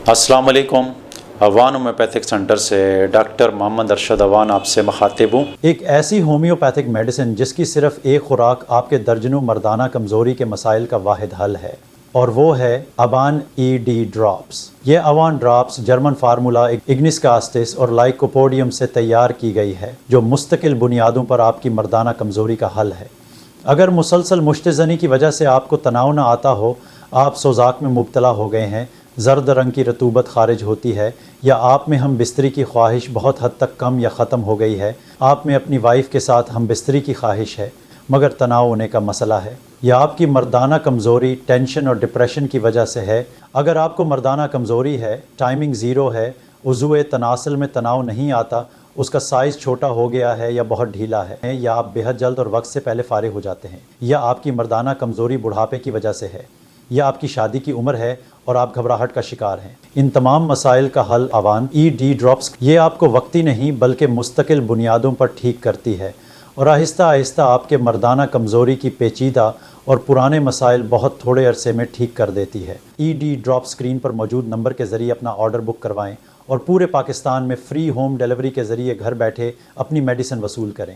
अस्सलाम वालेकुम। Awan homeopathic centre से डॉक्टर मोहम्मद अरशद अवान आपसे मुखातिब हूँ। एक ऐसी होम्योपैथिक मेडिसिन जिसकी सिर्फ एक खुराक आपके दर्जनों मर्दाना कमज़ोरी के मसाइल का वाहिद हल है, और वो है अवान ED ड्रॉप्स। ये Awan drops German formula agnus castus और लाइकोपोडियम से तैयार की गई है, जो मुस्तकिल बुनियादों पर आपकी मर्दाना कमज़ोरी का हल है। अगर मुसलसल मुश्तज़नी की वजह से आपको तनाव न आता हो, आप सोजाक में मुब्तला हो गए हैं, ज़र्द रंग की रतूबत खारिज होती है, या आप में हम बिस्तरी की ख्वाहिश बहुत हद तक कम या ख़त्म हो गई है, आप में अपनी वाइफ के साथ हम बिस्तरी की ख्वाहिश है मगर तनाव होने का मसला है, या आपकी मर्दाना कमज़ोरी टेंशन और डिप्रेशन की वजह से है। अगर आपको मर्दाना कमज़ोरी है, टाइमिंग ज़ीरो है, उज़ुए तनासल में तनाव नहीं आता, उसका साइज़ छोटा हो गया है या बहुत ढीला है, या आप बेहद जल्द और वक्त से पहले फारिग हो जाते हैं, या आपकी मर्दाना कमज़ोरी बुढ़ापे की वजह से है, या आपकी शादी की उम्र है और आप घबराहट का शिकार हैं, इन तमाम मसाइल का हल अवान ED ड्रॉप्स ये आपको वक्ती नहीं बल्कि मुस्तकिल बुनियादों पर ठीक करती है, और आहिस्ता आहिस्ता आपके मर्दाना कमज़ोरी की पेचीदा और पुराने मसाइल बहुत थोड़े अरसे में ठीक कर देती है। ED ड्रॉप स्क्रीन पर मौजूद नंबर के ज़रिए अपना ऑर्डर बुक करवाएं और पूरे पाकिस्तान में फ्री होम डिलीवरी के ज़रिए घर बैठे अपनी मेडिसिन वसूल करें।